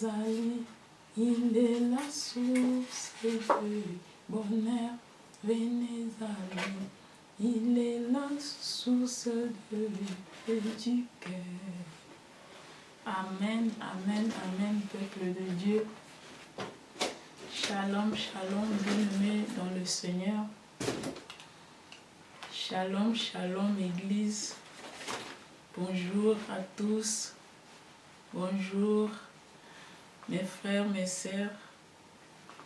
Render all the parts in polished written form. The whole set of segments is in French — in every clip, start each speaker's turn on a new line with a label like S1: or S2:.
S1: Ezali, il est la source de bonheur. Vénézali, il est la source de du cœur. Amen, amen, amen, peuple de Dieu. Shalom, shalom, bien-aimés dans le Seigneur. Shalom, shalom, Église. Bonjour à tous. Bonjour, mes frères, mes sœurs,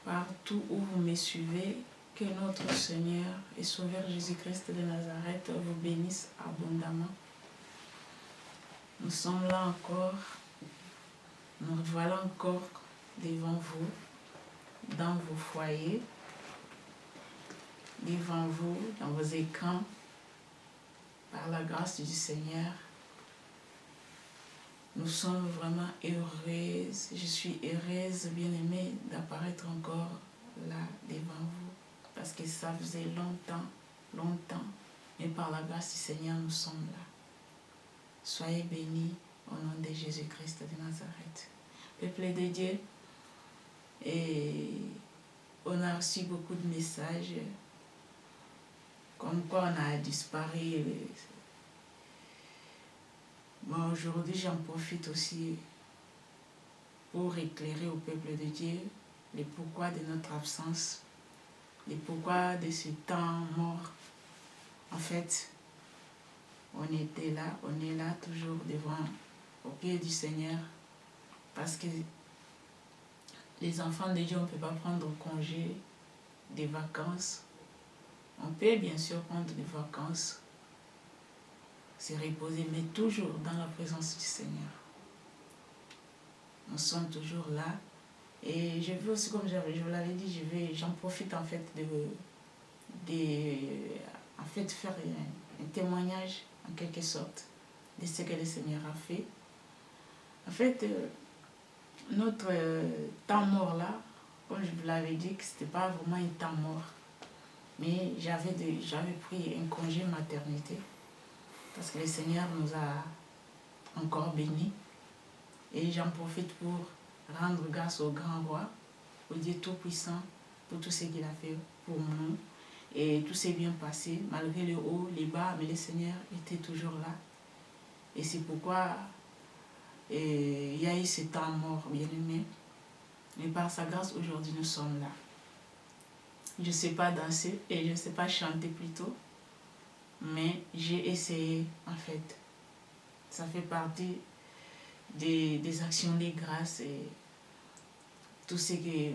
S1: partout où vous me suivez. Que notre Seigneur et Sauveur Jésus-Christ de Nazareth vous bénisse abondamment. Nous sommes là encore. Nous voilà encore devant vous, dans vos foyers, devant vous, dans vos écrans, par la grâce du Seigneur. Nous sommes vraiment heureuses, je suis heureuse, bien-aimée, d'apparaître encore là devant vous. Parce que ça faisait longtemps, mais par la grâce du Seigneur, nous sommes là. Soyez bénis au nom de Jésus-Christ de Nazareth. Peuple de Dieu, et on a reçu beaucoup de messages comme quoi on a disparu. Bon, aujourd'hui, j'en profite aussi pour éclairer au peuple de Dieu les pourquoi de notre absence, les pourquoi de ce temps mort. En fait, on était là, on est là toujours devant, au pied du Seigneur, parce que les enfants de Dieu, on ne peut pas prendre congé des vacances. On peut bien sûr prendre des vacances, se reposer, mais toujours dans la présence du Seigneur. Nous sommes toujours là. Et je veux aussi, comme je vous l'avais dit, j'en profite en fait de faire un témoignage en quelque sorte de ce que le Seigneur a fait. En fait, notre temps mort là, comme je vous l'avais dit, que ce n'était pas vraiment un temps mort, mais j'avais pris un congé maternité parce que le Seigneur nous a encore bénis. Et j'en profite pour rendre grâce au grand roi, au Dieu Tout-Puissant, pour tout ce qu'il a fait pour nous. Et tout s'est bien passé, malgré le haut, les bas, mais le Seigneur était toujours là. Et c'est pourquoi il y a eu ce temps mort, bien-aimé. Mais par sa grâce, aujourd'hui, nous sommes là. Je ne sais pas danser et je ne sais pas chanter plutôt, mais j'ai essayé, en fait. Ça fait partie des actions de grâce et tout ce que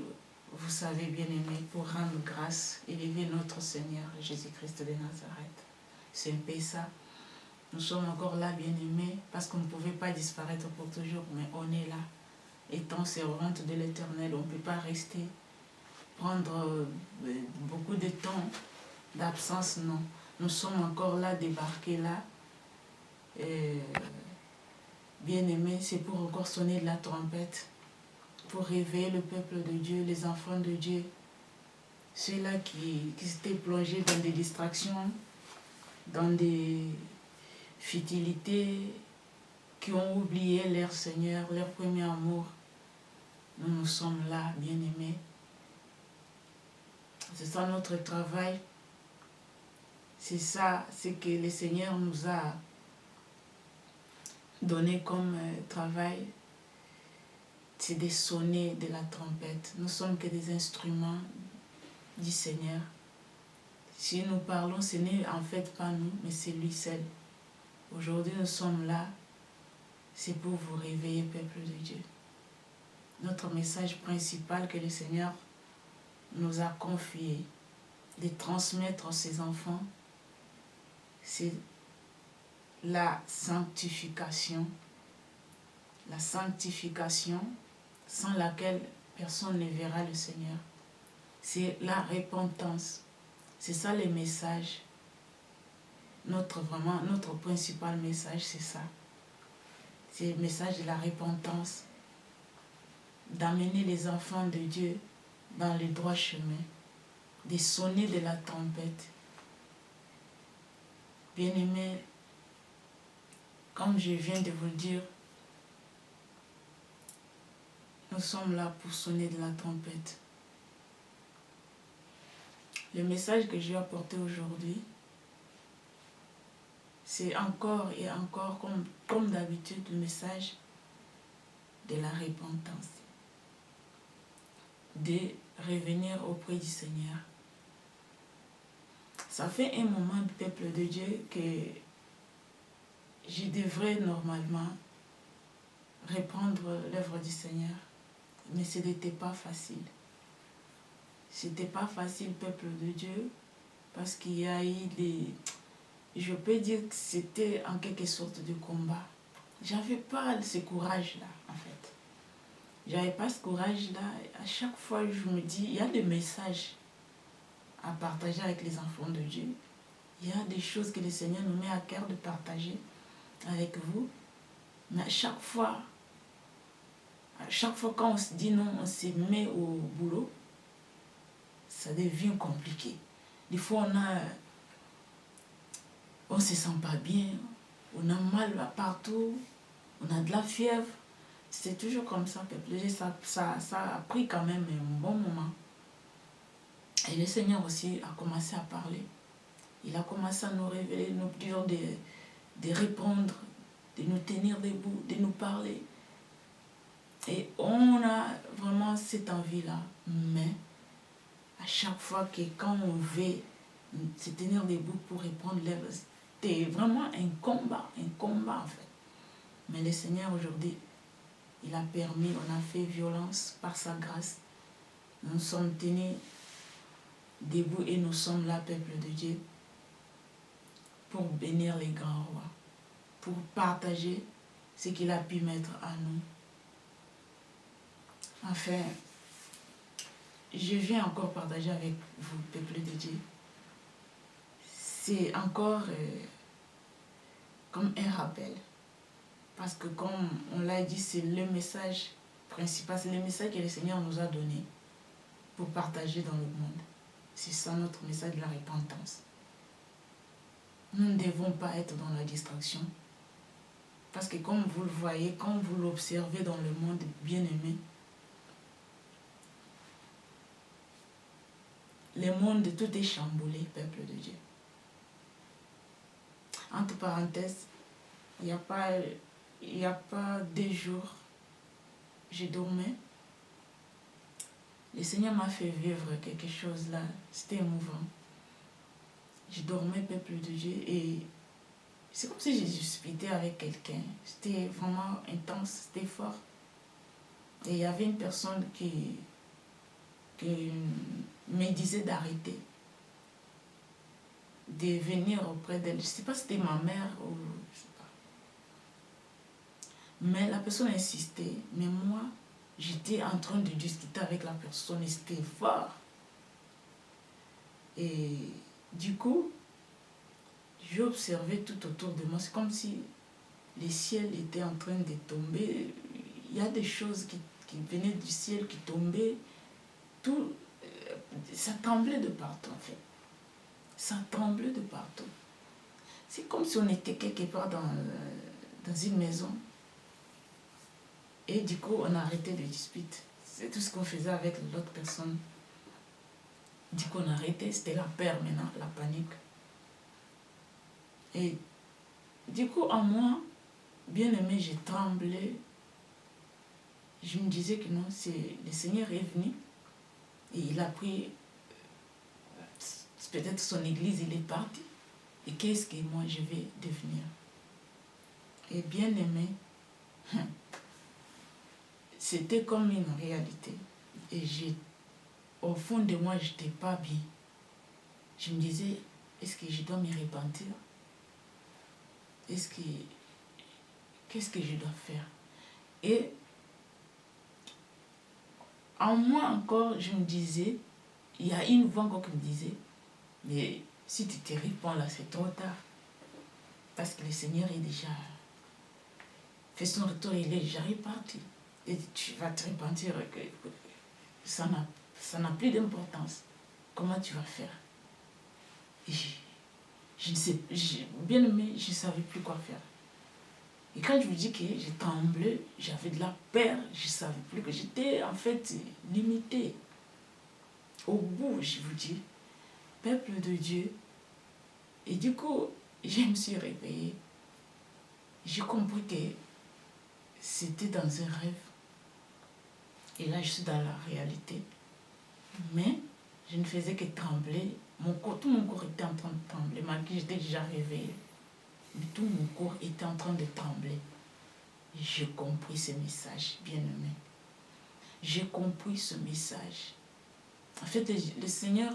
S1: vous savez, bien aimé, pour rendre grâce, élever notre Seigneur Jésus-Christ de Nazareth. C'est un peu ça. Nous sommes encore là, bien aimés, parce qu'on ne pouvait pas disparaître pour toujours, mais on est là. Étant servante de l'Éternel, on ne peut pas rester, prendre beaucoup de temps d'absence, non. Nous sommes encore là, débarqués là. Bien aimé, c'est pour encore sonner de la trompette, pour réveiller le peuple de Dieu, les enfants de Dieu, ceux-là qui s'étaient plongés dans des distractions, dans des futilités, qui ont oublié leur Seigneur, leur premier amour. Nous sommes là, bien aimés. C'est ça notre travail. C'est ça, c'est que le Seigneur nous a donné comme travail, c'est de sonner de la trompette. Nous ne sommes que des instruments du Seigneur. Si nous parlons, ce n'est en fait pas nous, mais c'est lui seul. Aujourd'hui, nous sommes là, c'est pour vous réveiller, peuple de Dieu. Notre message principal que le Seigneur nous a confié de transmettre à ses enfants, c'est la sanctification. La sanctification sans laquelle personne ne verra le Seigneur. C'est la repentance. C'est ça le message. Notre principal message, c'est ça. C'est le message de la repentance. D'amener les enfants de Dieu dans le droit chemin. De sonner de la trompette. Bien-aimés, comme je viens de vous le dire, nous sommes là pour sonner de la trompette. Le message que j'ai apporté aujourd'hui, c'est encore et encore, comme d'habitude, le message de la repentance, de revenir auprès du Seigneur. Ça fait un moment, peuple de Dieu, que je devrais normalement reprendre l'œuvre du Seigneur, mais ce n'était pas facile. C'était pas facile, peuple de Dieu, parce qu'il y a eu des... Je peux dire que c'était en quelque sorte de combat. J'avais pas ce courage-là, en fait. J'avais pas ce courage-là. À chaque fois, je me dis, il y a des messages à partager avec les enfants de Dieu. Il y a des choses que le Seigneur nous met à cœur de partager avec vous. Mais à chaque fois quand on se dit non, on se met au boulot, ça devient compliqué. Des fois, on se sent pas bien, on a mal partout, on a de la fièvre. C'est toujours comme ça, peuple. Ça a pris quand même un bon moment. Et le Seigneur aussi a commencé à parler. Il a commencé à nous révéler, nous dire de répondre, de nous tenir debout, de nous parler. Et on a vraiment cette envie-là. Mais à chaque fois que quand on veut se tenir debout pour répondre, c'était vraiment un combat en fait. Mais le Seigneur aujourd'hui, il a permis, on a fait violence par sa grâce. Nous sommes tenus debout et nous sommes là, peuple de Dieu, pour bénir les grands rois, pour partager ce qu'il a pu mettre à nous. Enfin, je viens encore partager avec vous, peuple de Dieu. C'est encore comme un rappel. Parce que comme on l'a dit, c'est le message principal, c'est le message que le Seigneur nous a donné pour partager dans le monde. C'est ça notre message de la repentance. Nous ne devons pas être dans la distraction. Parce que comme vous le voyez, quand vous l'observez dans le monde bien-aimé, le monde, tout est chamboulé, peuple de Dieu. Entre parenthèses, il n'y a pas 2 jours, je dormais. Le Seigneur m'a fait vivre quelque chose là, c'était émouvant. Je dormais, peuple de Dieu, et c'est comme si je discutais avec quelqu'un. C'était vraiment intense, c'était fort. Et il y avait une personne qui me disait d'arrêter, de venir auprès d'elle. Je ne sais pas si c'était ma mère ou je sais pas. Mais la personne insistait. Mais moi, j'étais en train de discuter avec la personne et c'était fort. Et du coup, j'ai observé tout autour de moi. C'est comme si le ciel était en train de tomber. Il y a des choses qui venaient du ciel, qui tombaient. Tout, ça tremblait de partout en fait. Ça tremblait de partout. C'est comme si on était quelque part dans une maison. Et du coup, on a arrêté de discuter. C'est tout ce qu'on faisait avec l'autre personne. Du coup, on a arrêté. C'était la peur maintenant, la panique. Et du coup, en moi, bien aimé, j'ai tremblé. Je me disais que non, le Seigneur est venu. Et il a pris peut-être son église, il est parti. Et qu'est-ce que moi je vais devenir? Et bien aimé, c'était comme une réalité. Et au fond de moi, je n'étais pas bien. Je me disais, est-ce que je dois me repentir? Qu'est-ce que je dois faire? Et en moi encore, je me disais, il y a une voix encore qui me disait, mais si tu te réponds là, c'est trop tard. Parce que le Seigneur est déjà fait son retour, il est déjà reparti. Et tu vas te repentir que ça n'a plus d'importance. Comment tu vas faire? Et je ne sais, bien aimé, je ne savais plus quoi faire. Et quand je vous dis que j'ai tremblé, j'avais de la peur, je ne savais plus que j'étais en fait limitée. Au bout, je vous dis, peuple de Dieu. Et du coup, je me suis réveillée. J'ai compris que c'était dans un rêve. Et là, je suis dans la réalité. Mais je ne faisais que trembler. Tout mon corps était en train de trembler, malgré que j'étais déjà réveillée. Mais tout mon corps était en train de trembler. Et j'ai compris ce message, bien-aimé. J'ai compris ce message. En fait, le Seigneur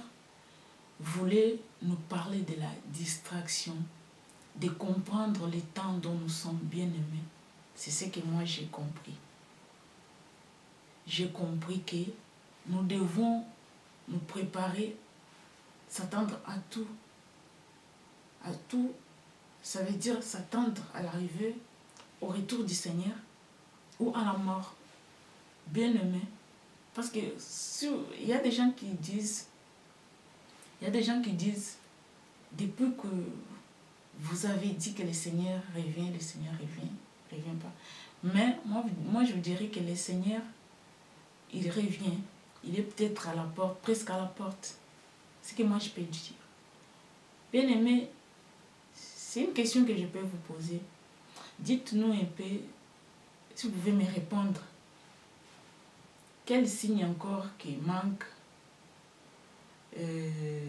S1: voulait nous parler de la distraction, de comprendre les temps dont nous sommes bien-aimés. C'est ce que moi j'ai compris. J'ai compris que nous devons nous préparer, s'attendre à tout. À tout, ça veut dire s'attendre à l'arrivée, au retour du Seigneur ou à la mort. Bien-aimé. Parce que il y a des gens qui disent, depuis que vous avez dit que le Seigneur revient, ne revient pas. Mais moi je vous dirais que le Seigneur, il revient. Il est peut-être à la porte, presque à la porte. C'est ce que moi je peux dire. Bien-aimé, c'est une question que je peux vous poser. Dites-nous un peu, si vous pouvez me répondre, quel signe encore qui manque de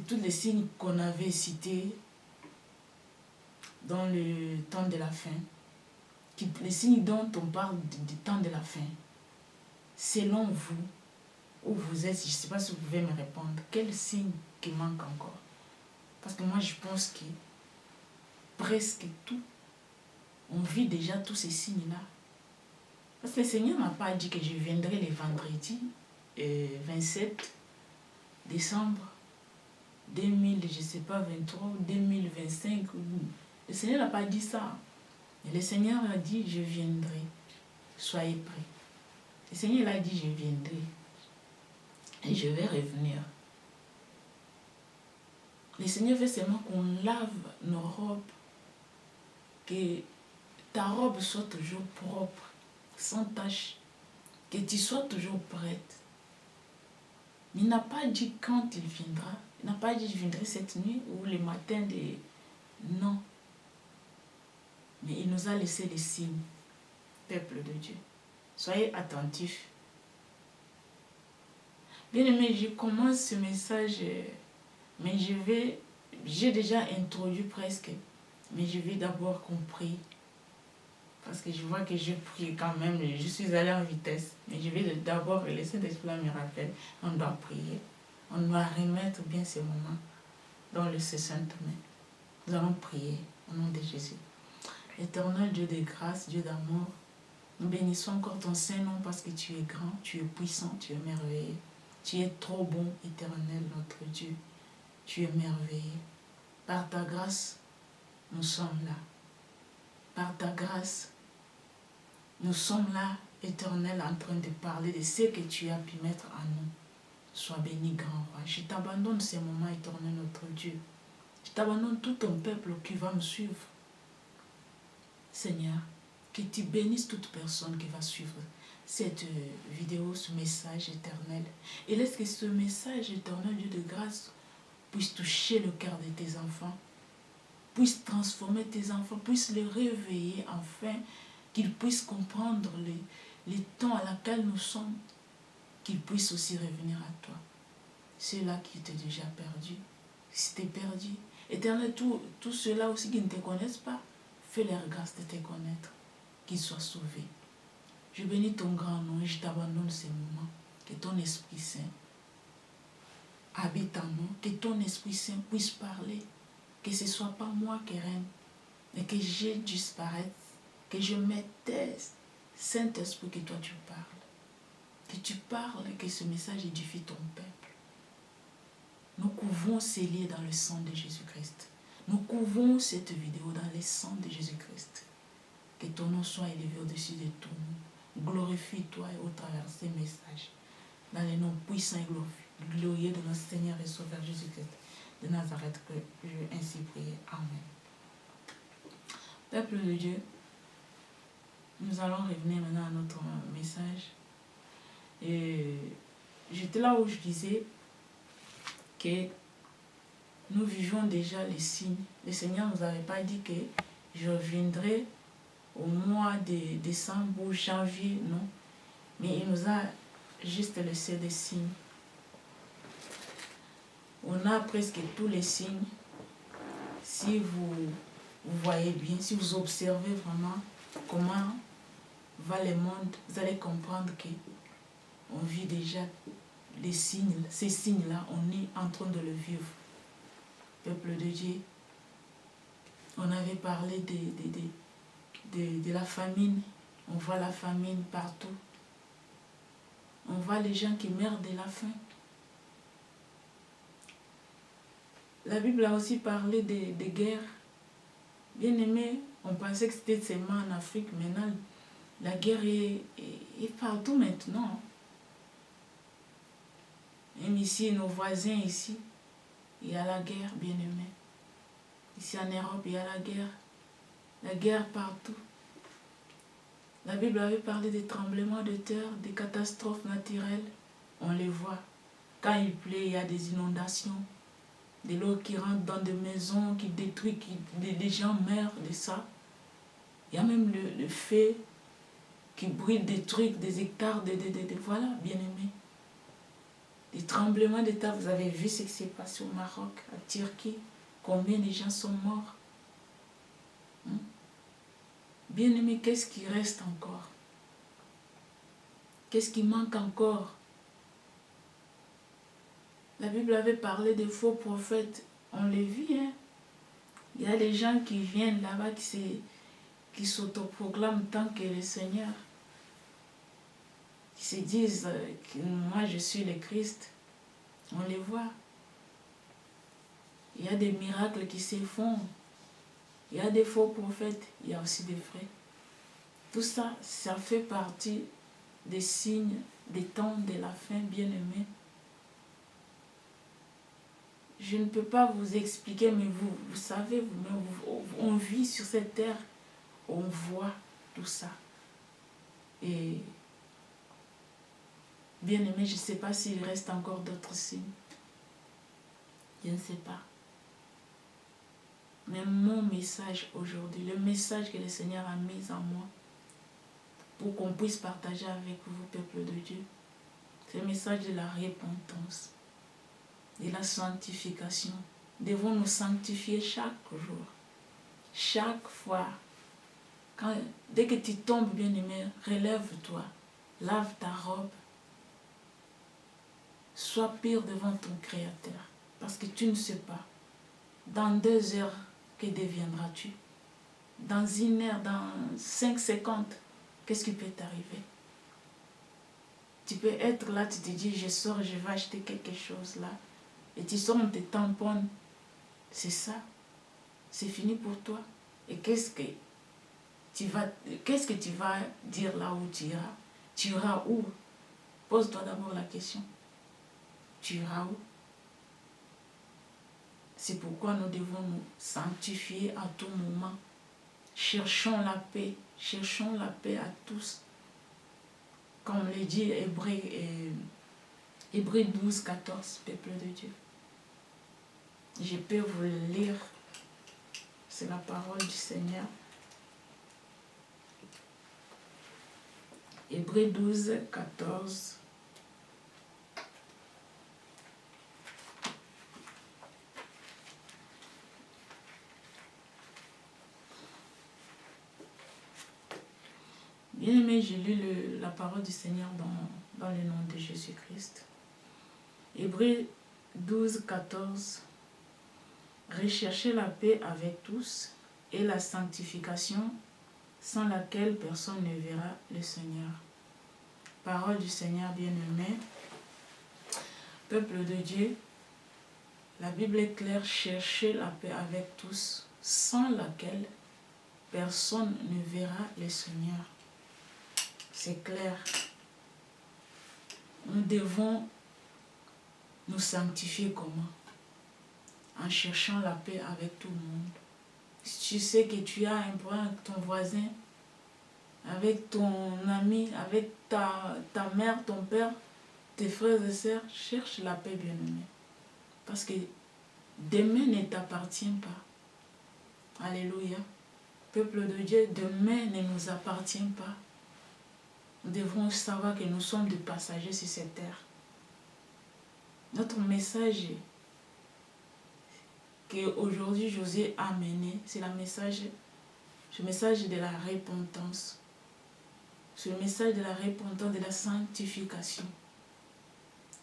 S1: tous les signes qu'on avait cités dans le temps de la fin, les signes dont on parle du temps de la fin, selon vous, où vous êtes, je ne sais pas si vous pouvez me répondre, quel signe qui manque encore? Parce que moi je pense que presque tout, on vit déjà tous ces signes-là. Parce que le Seigneur n'a pas dit que je viendrai le vendredi 27 décembre 2000, je ne sais pas, 23 ou 2025. Le Seigneur n'a pas dit ça. Mais le Seigneur a dit, je viendrai. Soyez prêts. Le Seigneur a dit, je viendrai. Et je vais revenir. Le Seigneur veut seulement qu'on lave nos robes. Que ta robe soit toujours propre, sans tache. Que tu sois toujours prête. Mais il n'a pas dit quand il viendra. Il n'a pas dit je viendrai cette nuit ou le matin de... Non. Mais il nous a laissé les signes, peuple de Dieu. Soyez attentifs. Bien aimé, je commence ce message, mais j'ai déjà introduit presque, mais je vais d'abord qu'on prie. Parce que je vois que je prie quand même, je suis allée en vitesse. Mais je vais d'abord laisser l'Esprit me rappeler. On doit prier. On doit remettre bien ces moments dans le Sainte Main. Nous allons prier au nom de Jésus. Éternel Dieu de grâce, Dieu d'amour, nous bénissons encore ton Saint-Nom parce que tu es grand, tu es puissant, tu es merveilleux. Tu es trop bon, éternel, notre Dieu. Tu es merveilleux. Par ta grâce, nous sommes là. Par ta grâce, nous sommes là, éternel, en train de parler de ce que tu as pu mettre en nous. Sois béni, grand roi. Je t'abandonne ces moments, éternel, notre Dieu. Je t'abandonne tout ton peuple qui va me suivre. Seigneur, que tu bénisses toute personne qui va suivre cette vidéo, ce message éternel. Et laisse que ce message éternel, Dieu de grâce, puisse toucher le cœur de tes enfants, puisse transformer tes enfants, puisse les réveiller afin qu'ils puissent comprendre les temps à laquelle nous sommes, qu'ils puissent aussi revenir à toi. Ceux-là qui étaient déjà perdus, si tu es perdu, éternel, tous ceux-là aussi qui ne te connaissent pas, fais-leur grâce de te connaître, qu'ils soient sauvés. Je bénis ton grand nom et je t'abandonne ces moments. Que ton Esprit Saint habite en nous, que ton Esprit Saint puisse parler, que ce ne soit pas moi qui règne, mais que je disparaisse, que je me taise. Saint-Esprit, que toi tu parles. Que tu parles et que ce message édifie ton peuple. Nous couvrons ces liens dans le sang de Jésus-Christ. Nous couvrons cette vidéo dans le sang de Jésus-Christ. Que ton nom soit élevé au-dessus de tout nom. Glorifie-toi au travers de ces messages. Dans le nom puissant et glorieux de notre Seigneur et Sauveur Jésus-Christ de Nazareth, que je veux ainsi prier. Amen. Peuple de Dieu, nous allons revenir maintenant à notre message. Et j'étais là où je disais que nous vivions déjà les signes. Le Seigneur ne nous avait pas dit que je reviendrai au mois de décembre ou janvier, non. Mais il nous a juste laissé des signes. On a presque tous les signes. Si vous voyez bien, si vous observez vraiment comment va le monde, vous allez comprendre que on vit déjà les signes, ces signes-là, on est en train de le vivre. Peuple de Dieu, on avait parlé de la famine. On voit la famine partout. On voit les gens qui meurent de la faim. La Bible a aussi parlé de guerres. Bien aimé, on pensait que c'était seulement en Afrique. Maintenant, la guerre est partout maintenant. Même ici, nos voisins ici, il y a la guerre, bien aimé. Ici en Europe, il y a la guerre. La guerre partout. La Bible avait parlé des tremblements de terre, des catastrophes naturelles. On les voit. Quand il pleut, il y a des inondations. De l'eau qui rentre dans des maisons, qui détruit, des gens meurent de ça. Il y a même le feu qui brûle des trucs, des hectares, voilà, bien aimé. Des tremblements de terre, vous avez vu ce qui s'est passé au Maroc, à Turquie. Combien de gens sont morts? Bien aimé, qu'est-ce qui reste encore? Qu'est-ce qui manque encore? La Bible avait parlé des faux prophètes. On les vit, hein? Il y a des gens qui viennent là-bas, qui s'autoproclament tant que le Seigneur. Qui se disent que moi je suis le Christ. On les voit. Il y a des miracles qui se font. Il y a des faux prophètes. Il y a aussi des vrais. Tout ça, ça fait partie des signes des temps de la fin, bien-aimés. Je ne peux pas vous expliquer, mais vous savez, on vit sur cette terre, on voit tout ça. Et bien aimé, je ne sais pas s'il reste encore d'autres signes. Je ne sais pas. Mais mon message aujourd'hui, le message que le Seigneur a mis en moi, pour qu'on puisse partager avec vous, peuple de Dieu, c'est le message de la repentance, de la sanctification. Devons nous sanctifier chaque jour, chaque fois. Dès que tu tombes, bien-aimé, relève-toi, lave ta robe, sois pire devant ton Créateur, parce que tu ne sais pas, dans 2 heures, que deviendras-tu? Dans 1 heure, dans 5 secondes, qu'est-ce qui peut t'arriver? Tu peux être là, tu te dis, je sors, je vais acheter quelque chose là, et tu sors, on te tamponne. C'est ça, c'est fini pour toi. Et qu'est-ce que tu vas dire là où tu iras? Tu iras où? Pose-toi d'abord la question. Tu iras où? C'est pourquoi nous devons nous sanctifier à tout moment. Cherchons la paix à tous. Comme le dit Hébreux 12, 14, peuple de Dieu. Je peux vous le lire. C'est la parole du Seigneur. Hébreux 12, 14. Bien aimé, j'ai lu la parole du Seigneur dans le nom de Jésus-Christ. Hébreux 12, 14. Recherchez la paix avec tous et la sanctification sans laquelle personne ne verra le Seigneur. Parole du Seigneur bien-aimé. Peuple de Dieu, la Bible est claire, cherchez la paix avec tous, sans laquelle personne ne verra le Seigneur. C'est clair. Nous devons nous sanctifier comment? En cherchant la paix avec tout le monde. tu sais que tu as un problème avec ton voisin, avec ton ami, avec ta mère, ton père, tes frères et sœurs, cherche la paix, bien-aimé. Parce que demain ne t'appartient pas. Alléluia. Peuple de Dieu, demain ne nous appartient pas. Nous devrons savoir que nous sommes des passagers sur cette terre. Notre message qu'aujourd'hui Josué a amené, c'est le message de la repentance. C'est le message de la repentance, de la sanctification.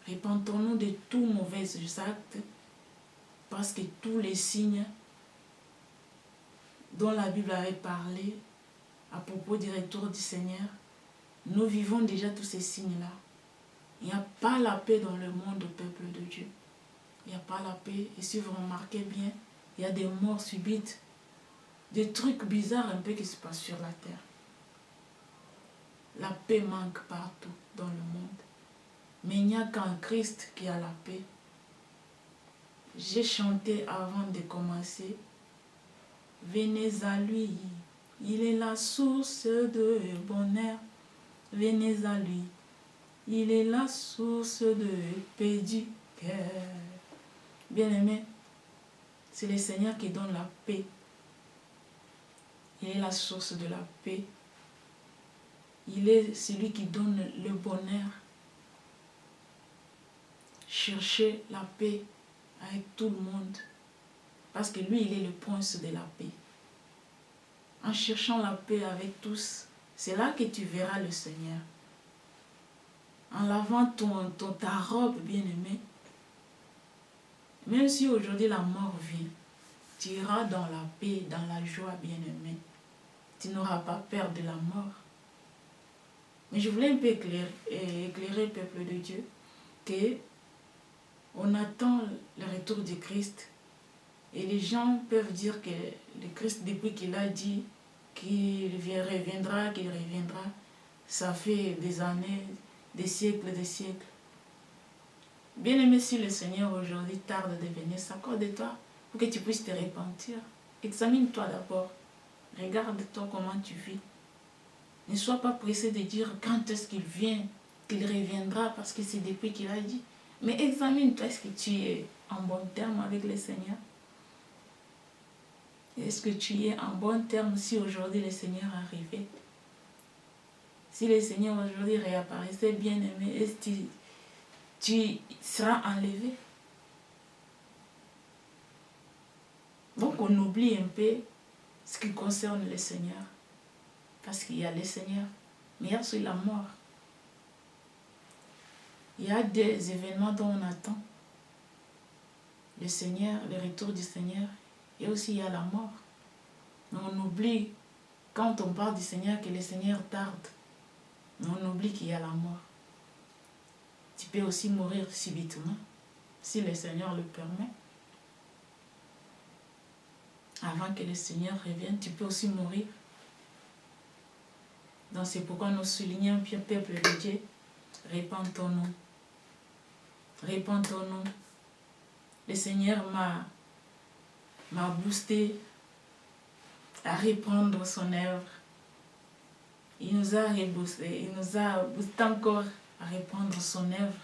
S1: Repentons-nous de tous mauvais actes, parce que tous les signes dont la Bible avait parlé à propos du retour du Seigneur, nous vivons déjà tous ces signes-là. Il n'y a pas la paix dans le monde, peuple de Dieu. Il n'y a pas la paix. Et si vous remarquez bien, il y a des morts subites, des trucs bizarres un peu qui se passent sur la terre. La paix manque partout dans le monde. Mais il n'y a qu'en Christ qui a la paix. J'ai chanté avant de commencer. Venez à lui, il est la source de bonheur. Venez à lui, il est la source de paix du cœur. Bien-aimé, c'est le Seigneur qui donne la paix. Il est la source de la paix. Il est celui qui donne le bonheur. Cherchez la paix avec tout le monde. Parce que lui, il est le prince de la paix. En cherchant la paix avec tous, c'est là que tu verras le Seigneur. En lavant ta robe, bien-aimé, même si aujourd'hui la mort vient, tu iras dans la paix, dans la joie, bien-aimé. Tu n'auras pas peur de la mort. Mais je voulais un peu éclairer, peuple de Dieu, que on attend le retour du Christ. Et les gens peuvent dire que le Christ, depuis qu'il a dit qu'il reviendra, ça fait des années, des siècles, Bien aimé, si le Seigneur aujourd'hui tarde de venir, s'accorde-toi pour que tu puisses te repentir. Examine-toi d'abord. Regarde-toi comment tu vis. Ne sois pas pressé de dire quand est-ce qu'il vient, qu'il reviendra, parce que c'est depuis qu'il a dit. Mais examine-toi, est-ce que tu es en bon terme avec le Seigneur? Est-ce que tu es en bon terme si aujourd'hui le Seigneur arrivait? Si le Seigneur aujourd'hui réapparaissait, bien-aimé, est-ce que tu seras enlevé? Donc on oublie un peu ce qui concerne le Seigneur. Parce qu'il y a le Seigneur, mais il y a aussi la mort. Il y a des événements dont on attend le Seigneur, le retour du Seigneur, et aussi il y a la mort. Mais on oublie, quand on parle du Seigneur, que le Seigneur tarde. Mais on oublie qu'il y a la mort. Tu peux aussi mourir subitement, si le Seigneur le permet. Avant que le Seigneur revienne, tu peux aussi mourir. Donc c'est pourquoi nous soulignons, bien peuple de Dieu, repentons-nous. Repentons-nous. Le Seigneur m'a boosté à reprendre son œuvre. Il nous a reboosté, il nous a boosté encore à reprendre son œuvre.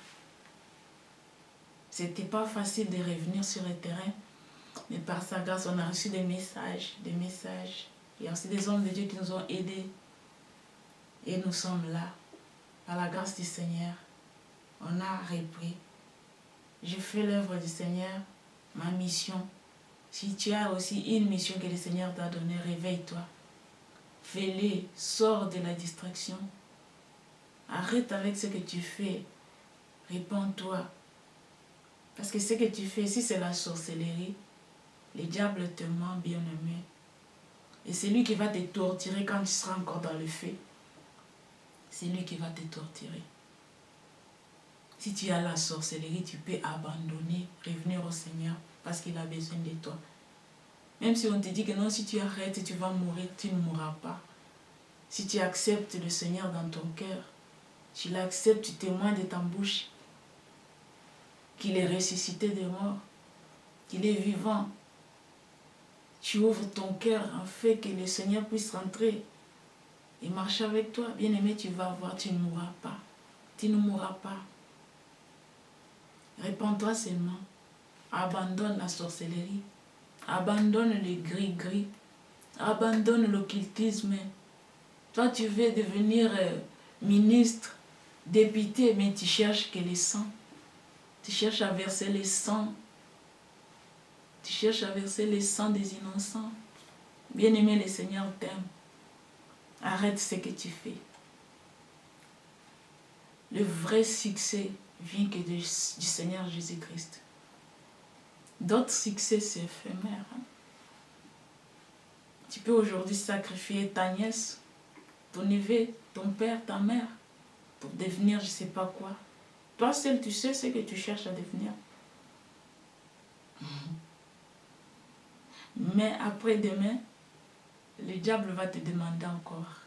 S1: C'était pas facile de revenir sur le terrain, mais par sa grâce, on a reçu des messages. Il y a aussi des hommes de Dieu qui nous ont aidés. Et nous sommes là, par la grâce du Seigneur. On a repris. Je fais l'œuvre du Seigneur, ma mission. Si tu as aussi une mission que le Seigneur t'a donnée, réveille-toi. Fais-le, sors de la distraction. Arrête avec ce que tu fais. Réponds-toi. Parce que ce que tu fais, si c'est la sorcellerie, le diable te ment, bien-aimé. Et c'est lui qui va te torturer quand tu seras encore dans le feu. C'est lui qui va te torturer. Si tu as la sorcellerie, tu peux abandonner, revenir au Seigneur parce qu'il a besoin de toi. Même si on te dit que non, si tu arrêtes, tu vas mourir, tu ne mourras pas. Si tu acceptes le Seigneur dans ton cœur, tu l'acceptes, tu témoignes de ta bouche qu'il est ressuscité des morts, qu'il est vivant. tu ouvres ton cœur afin que le Seigneur puisse rentrer et marcher avec toi. Bien-aimé, tu vas voir, tu ne mourras pas. Tu ne mourras pas. Répands-toi seulement. Abandonne la sorcellerie. Abandonne les gris-gris. Abandonne l'occultisme. Toi, tu veux devenir ministre, député, mais tu cherches que les sangs. Tu cherches à verser les sangs. Tu cherches à verser les sangs des innocents. Bien-aimé, le Seigneur t'aime. Arrête ce que tu fais. Le vrai succès vient que du Seigneur Jésus-Christ. D'autres succès, c'est éphémère. Tu peux aujourd'hui sacrifier ta nièce, ton neveu, ton père, ta mère, pour devenir je ne sais pas quoi. Toi seul, tu sais ce que tu cherches à devenir. Mais après-demain, le diable va te demander encore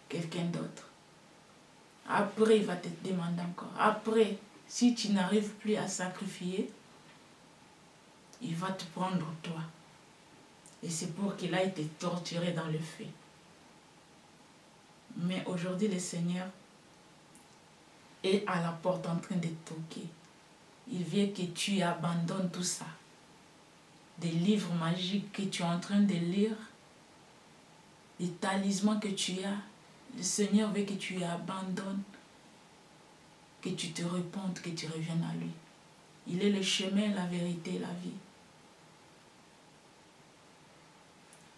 S1: quelqu'un d'autre. Après, il va te demander encore. Après, si tu n'arrives plus à sacrifier, il va te prendre toi. Et c'est pour qu'il a été torturé dans le feu. Mais aujourd'hui, le Seigneur est à la porte en train de toquer. Il veut que tu abandonnes tout ça. Des livres magiques que tu es en train de lire, des talismans que tu as. Le Seigneur veut que tu abandonnes, que tu te répandes, que tu reviennes à lui. Il est le chemin, la vérité et la vie.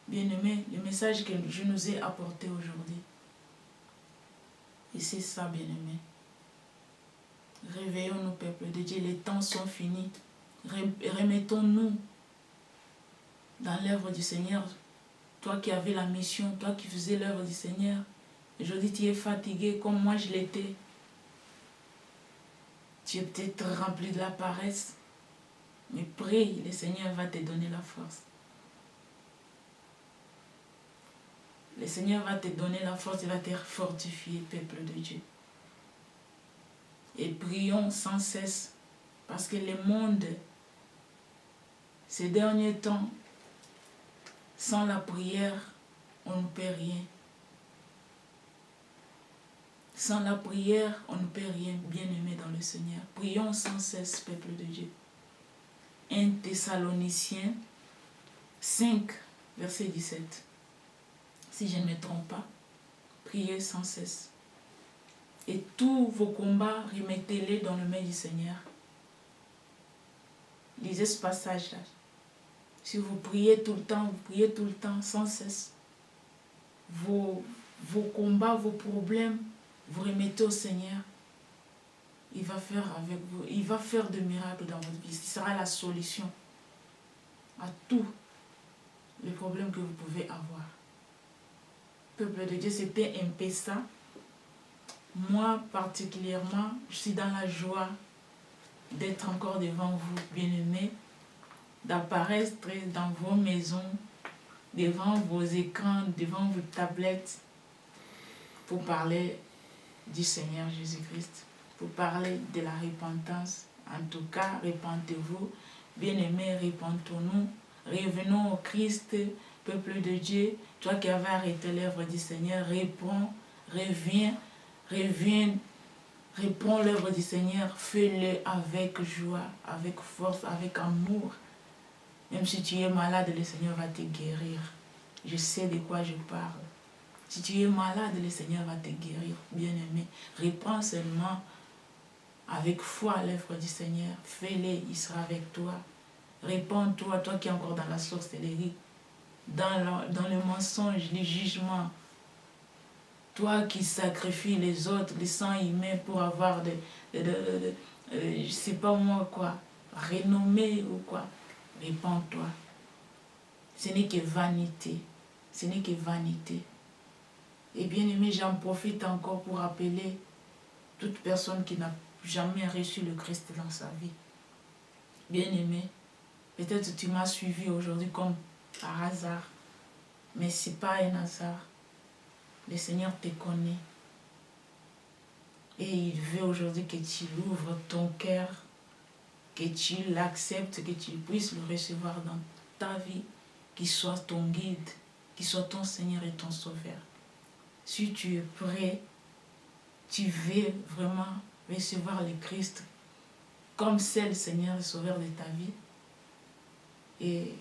S1: Bien-aimés, le message que je nous ai apporté aujourd'hui, et c'est ça, bien-aimés. Réveillons-nous, peuple de Dieu, les temps sont finis. Remettons-nous dans l'œuvre du Seigneur. Toi qui avais la mission, toi qui faisais l'œuvre du Seigneur, aujourd'hui tu es fatigué comme moi je l'étais. Tu es peut-être rempli de la paresse, mais prie, le Seigneur va te donner la force. Le Seigneur va te donner la force, il va te fortifier, peuple de Dieu. Et prions sans cesse, parce que le monde, ces derniers temps, sans la prière, on ne peut rien. Sans la prière, on ne peut rien, bien-aimé dans le Seigneur. Prions sans cesse, peuple de Dieu. 1 Thessaloniciens 5, verset 17. Si je ne me trompe pas, priez sans cesse. Et tous vos combats, remettez-les dans le main du Seigneur. Lisez ce passage-là. Si vous priez tout le temps, vous priez tout le temps, sans cesse. Vos combats, vos problèmes, vous remettez au Seigneur. Il va faire avec vous, il va faire de miracles dans votre vie. Ce sera la solution à tous les problèmes que vous pouvez avoir. Peuple de Dieu, c'était un peu ça. Moi, particulièrement, je suis dans la joie d'être encore devant vous, bien-aimés, d'apparaître dans vos maisons, devant vos écrans, devant vos tablettes, pour parler du Seigneur Jésus-Christ, pour parler de la repentance. En tout cas, repentez-vous, bien-aimés, repentons-nous, revenons au Christ, peuple de Dieu. Toi qui avais arrêté l'œuvre du Seigneur, réponds, reviens, réponds l'œuvre du Seigneur, fais-le avec joie, avec force, avec amour. Même si tu es malade, le Seigneur va te guérir. Je sais de quoi je parle. Si tu es malade, le Seigneur va te guérir, bien-aimé. Réponds seulement avec foi à l'œuvre du Seigneur. Fais-le, il sera avec toi. Réponds-toi, toi qui es encore dans la sorcellerie, dans le mensonge, le jugement. Toi qui sacrifies les autres, les sangs humains pour avoir je sais pas moi quoi, renommée ou quoi. Répands-toi. Ce n'est que vanité. Ce n'est que vanité. Et bien aimé, j'en profite encore pour appeler toute personne qui n'a jamais reçu le Christ dans sa vie. Bien aimé, peut-être tu m'as suivi aujourd'hui comme par hasard, mais ce n'est pas un hasard. Le Seigneur te connaît. Et il veut aujourd'hui que tu ouvres ton cœur, que tu l'acceptes, que tu puisses le recevoir ta vie, qu'il soit ton guide, qu'il soit ton Seigneur et ton Sauveur. Si tu es prêt, tu veux vraiment recevoir le Christ comme c'est le Seigneur et Sauveur de ta vie, et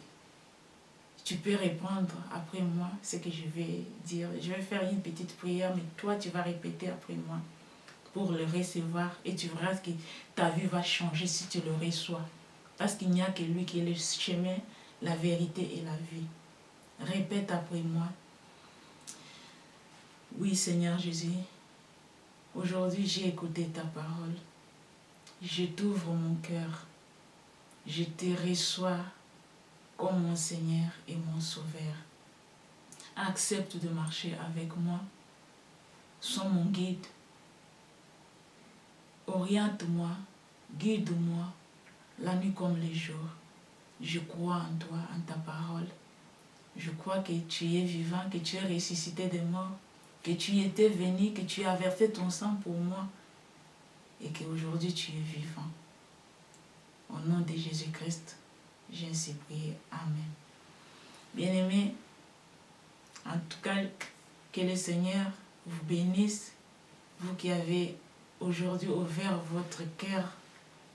S1: tu peux répondre après moi ce que je vais dire. Je vais faire une petite prière, mais toi tu vas répéter après moi pour le recevoir, et tu verras que ta vie va changer si tu le reçois. Parce qu'il n'y a que lui qui est le chemin, la vérité et la vie. Répète après moi. Oui, Seigneur Jésus, aujourd'hui j'ai écouté ta parole. Je t'ouvre mon cœur. Je te reçois comme mon Seigneur et mon Sauveur. Accepte de marcher avec moi. Sois mon guide. Oriente-moi, guide-moi, la nuit comme le jour. Je crois en toi, en ta parole. Je crois que tu es vivant, que tu es ressuscité des morts, que tu étais venu, que tu as versé ton sang pour moi, et qu'aujourd'hui tu es vivant. Au nom de Jésus-Christ, j'ai ainsi prié. Amen. Bien-aimés, en tout cas, que le Seigneur vous bénisse, vous qui avez aujourd'hui ouvert votre cœur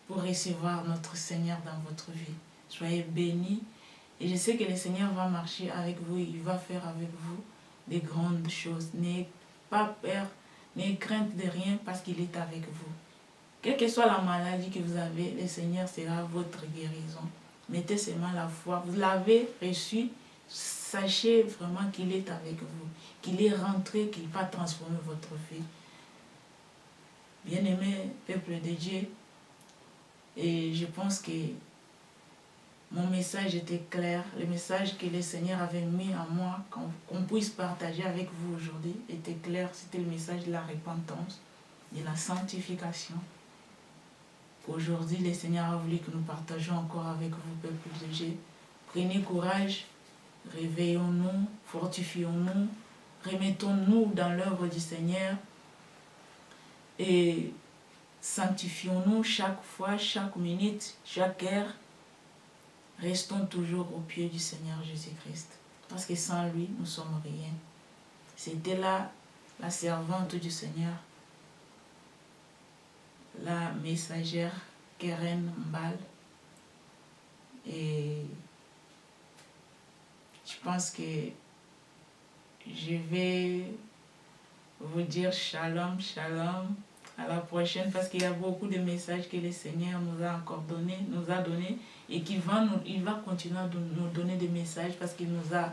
S1: pour recevoir notre Seigneur dans votre vie. Soyez bénis, et je sais que le Seigneur va marcher avec vous, il va faire avec vous des grandes choses. N'ayez pas peur, n'ayez crainte de rien, parce qu'il est avec vous. Quelle que soit la maladie que vous avez, le Seigneur sera votre guérison. Mettez seulement la foi. Vous l'avez reçu, sachez vraiment qu'il est avec vous, qu'il est rentré, qu'il va transformer votre vie. Bien-aimé peuple de Dieu, et je pense que mon message était clair. Le message que le Seigneur avait mis en moi, qu'on puisse partager avec vous aujourd'hui, était clair. C'était le message de la repentance, de la sanctification. Aujourd'hui, le Seigneur a voulu que nous partagions encore avec vous, peuple de Dieu. Prenez courage, réveillons-nous, fortifions-nous, remettons-nous dans l'œuvre du Seigneur et sanctifions-nous chaque fois, chaque minute, chaque heure. Restons toujours au pied du Seigneur Jésus-Christ, parce que sans lui, nous ne sommes rien. C'était là la servante du Seigneur, la messagère Keren Mbal. Et je pense que je vais vous dire shalom, shalom, à la prochaine, parce qu'il y a beaucoup de messages que le Seigneur nous a encore donné, et il va continuer à nous donner des messages, parce qu'il nous a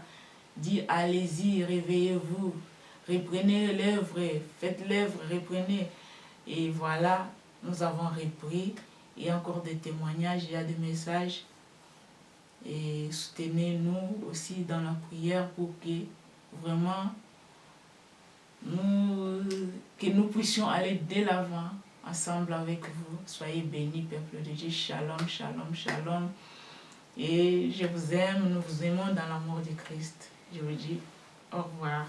S1: dit allez-y, réveillez-vous, reprenez l'œuvre, faites l'œuvre, reprenez. Et voilà, nous avons repris. Il y a encore des témoignages, il y a des messages. Et soutenez-nous aussi dans la prière pour que vraiment que nous puissions aller de l'avant ensemble avec vous. Soyez bénis, peuple de Dieu. Shalom, shalom, shalom. Et je vous aime, nous vous aimons dans l'amour du Christ. Je vous dis au revoir.